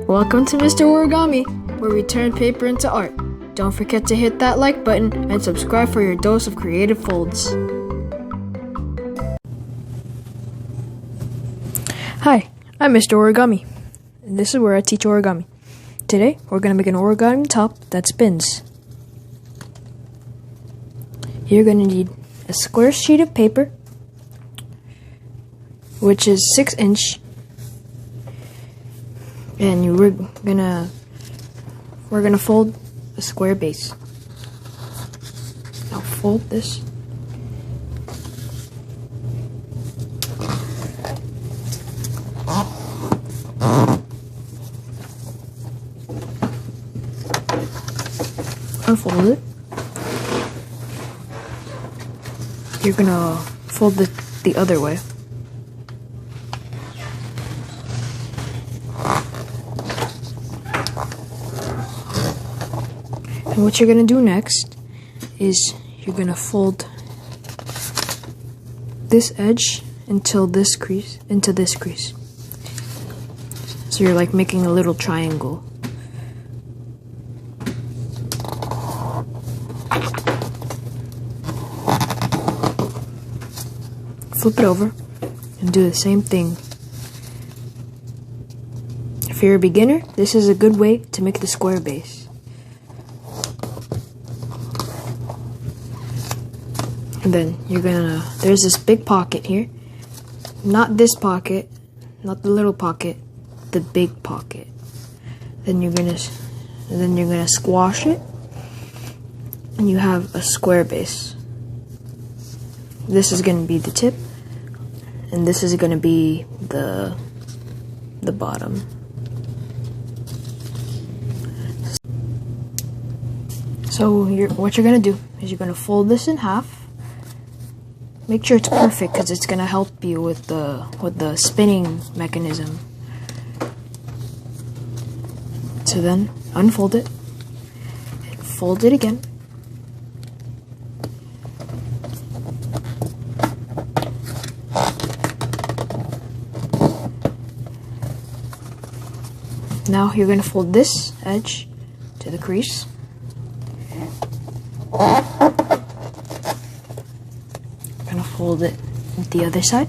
Welcome to Mr. Origami, where we turn paper into art. Don't forget to hit that like button and subscribe for your dose of creative folds. Hi, I'm Mr. Origami, and this is where I teach origami. Today, we're going to make an origami top that spins. You're going to need a square sheet of paper, which is 6-inch, and we're gonna fold a square base. Now fold this. Unfold it. You're gonna fold the other way. And what you're gonna do next is you're gonna fold this edge into this crease. So you're like making a little triangle. Flip it over and do the same thing. If you're a beginner, this is a good way to make the square base. And then there's this big pocket here. Not this pocket, not the little pocket, the big pocket. Then you're gonna squash it, and you have a square base. This is gonna be the tip, and this is gonna be the bottom. So what you're gonna do is you're gonna fold this in half. Make sure it's perfect because it's gonna help you with the spinning mechanism. So then unfold it and fold it again. Now you're gonna fold this edge to the crease. Fold it with the other side.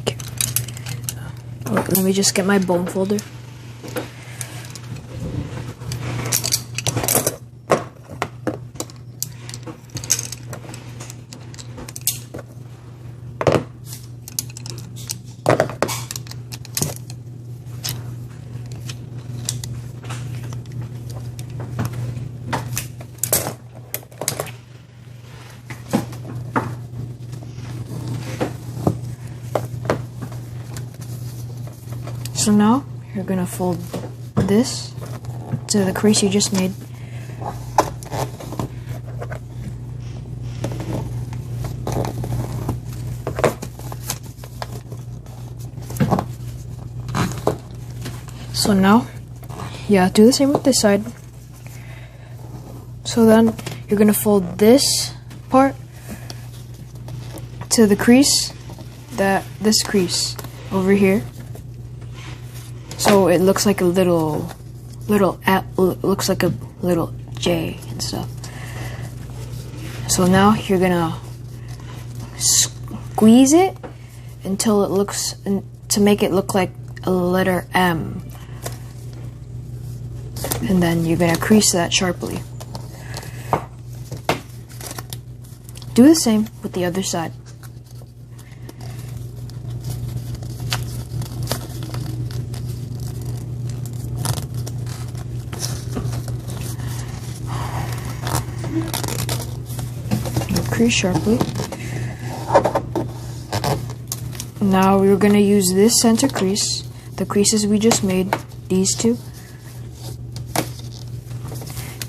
Okay. Let me just get my bone folder. So now you're gonna fold this to the crease you just made. So now, do the same with this side. So then you're gonna fold this part to the crease, this crease over here. So it looks like a little looks like a little J and stuff. So now you're gonna squeeze it until it looks, to make it look like a letter M. And then you're gonna crease that sharply. Do the same with the other side. Crease sharply. Now we're going to use this center crease, the creases we just made, these two.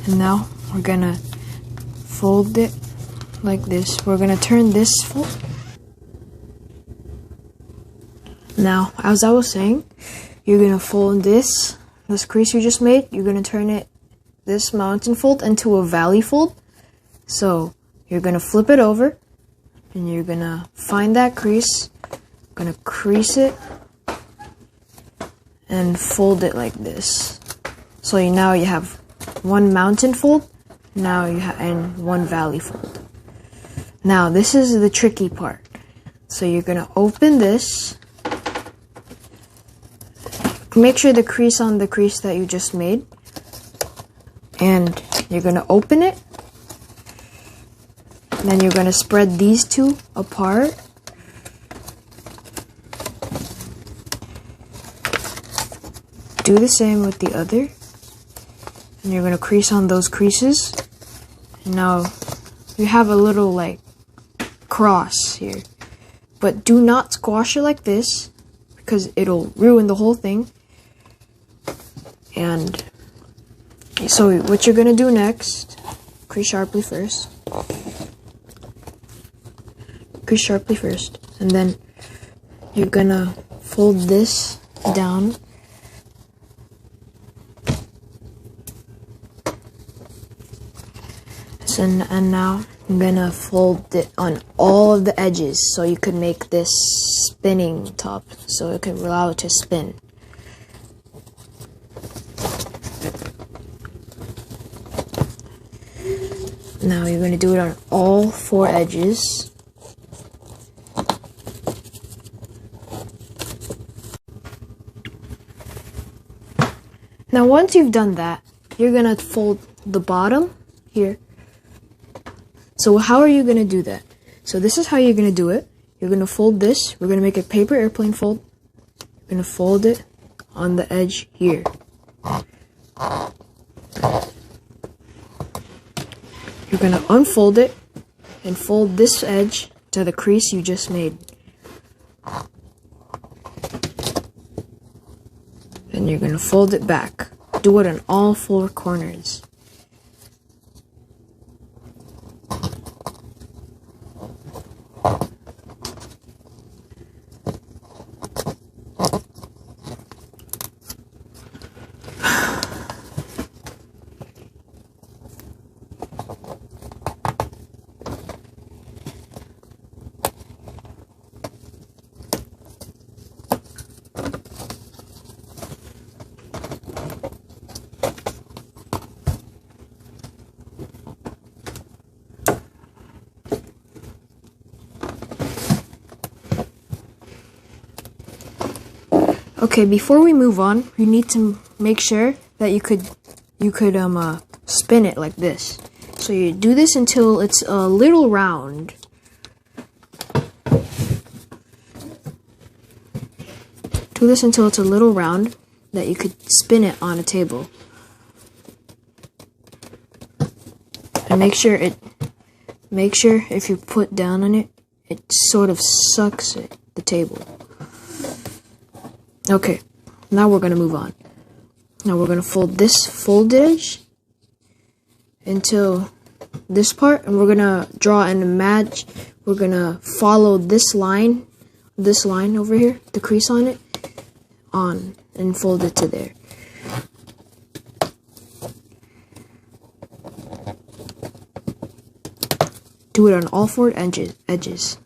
And now we're going to fold it like this. We're going to turn this fold. Now, as I was saying, you're going to fold this crease you just made, you're going to turn it this mountain fold into a valley fold. So you're gonna flip it over and you're gonna find that crease, gonna crease it and fold it like this. So now you have one mountain fold, now you have and one valley fold. Now this is the tricky part. So you're gonna open this. Make sure the crease on the crease that you just made, and you're gonna open it. Then you're gonna spread these two apart. Do the same with the other. And you're gonna crease on those creases. And now you have a little like cross here. But do not squash it like this, because it'll ruin the whole thing. And so what you're gonna do next, crease sharply first. Crease sharply first. And then you're gonna fold this down. And now I'm gonna fold it on all of the edges so you could make this spinning top, so it could allow it to spin. Now you're gonna do it on all 4 edges. Now once you've done that, you're gonna fold the bottom here. So how are you going to do that? So this is how you're going to do it. You're going to fold this. We're going to make a paper airplane fold. You're going to fold it on the edge here. You're going to unfold it and fold this edge to the crease you just made. Then you're going to fold it back. Do it on all 4 corners. Okay, before we move on, you need to make sure that you could spin it like this. So you do this until it's a little round. Do this until it's a little round that you could spin it on a table. And make sure if you put down on it, it sort of sucks the table. Okay, now we're going to move on. Now we're going to fold this folded edge into this part, and we're going to draw and match. We're going to follow this line over here, the crease on it, and fold it to there. Do it on all 4 edges.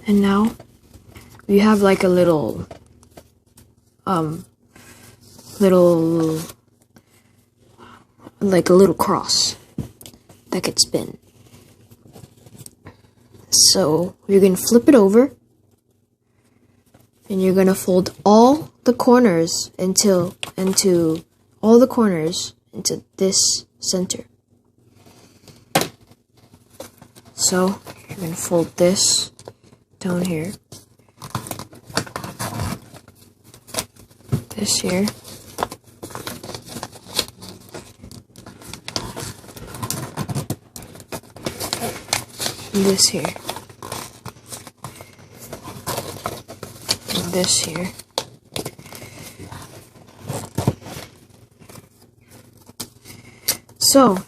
And now we have like a little cross that could spin. So you're gonna flip it over and you're gonna fold all the corners into this center. So you're gonna fold this down here, this here, and this here, and this here, So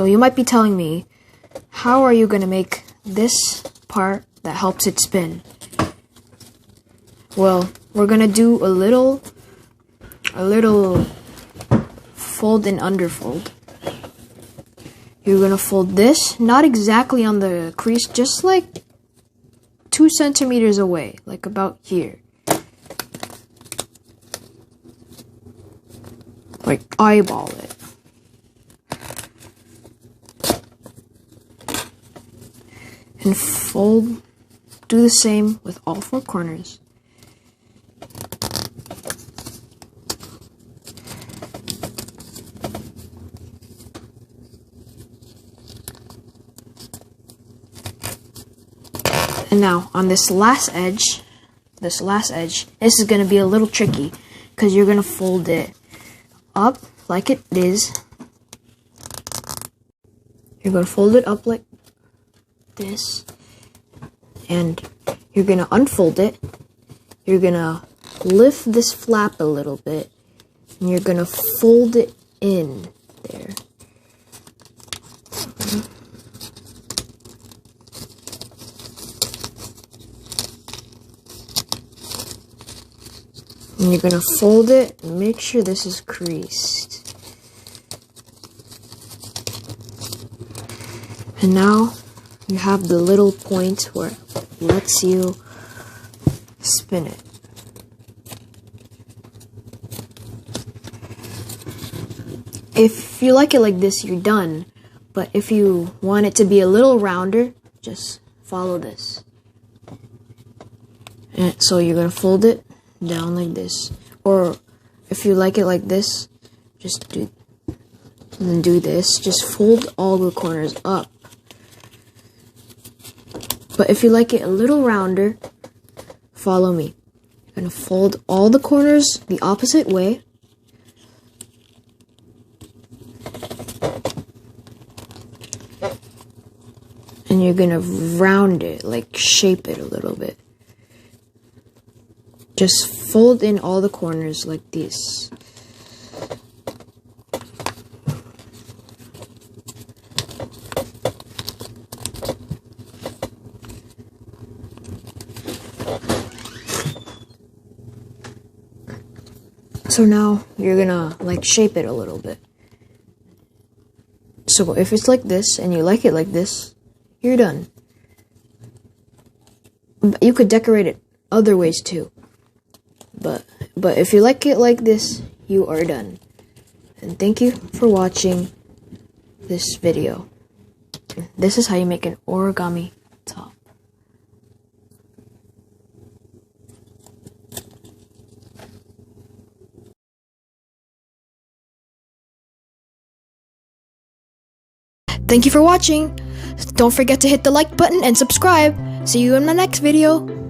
you might be telling me, how are you gonna make this part that helps it spin? Well, we're gonna do a little fold and underfold. You're gonna fold this, not exactly on the crease, just like 2 centimeters away, like about here. Like eyeball it. And fold, do the same with all 4 corners. And now on this last edge, this is going to be a little tricky because you're going to fold it up like it is. You're going to fold it up like this, and you're going to unfold it. You're going to lift this flap a little bit, and you're going to fold it in there. And you're going to fold it and make sure this is creased. And now you have the little point where it lets you spin it. If you like it like this, you're done. But if you want it to be a little rounder, just follow this. And so you're going to fold it down like this, or if you like it like this, just do this, just fold all the corners up. But if you like it a little rounder, follow me. You're gonna fold all the corners the opposite way, and you're gonna round it, like shape it a little bit. Just fold in all the corners like this. So now you're gonna like shape it a little bit. So if it's like this and you like it like this, you're done. You could decorate it other ways too. But if you like it like this, you are done. And thank you for watching this video. This is how you make an origami top. Thank you for watching. Don't forget to hit the like button and subscribe. See you in my next video.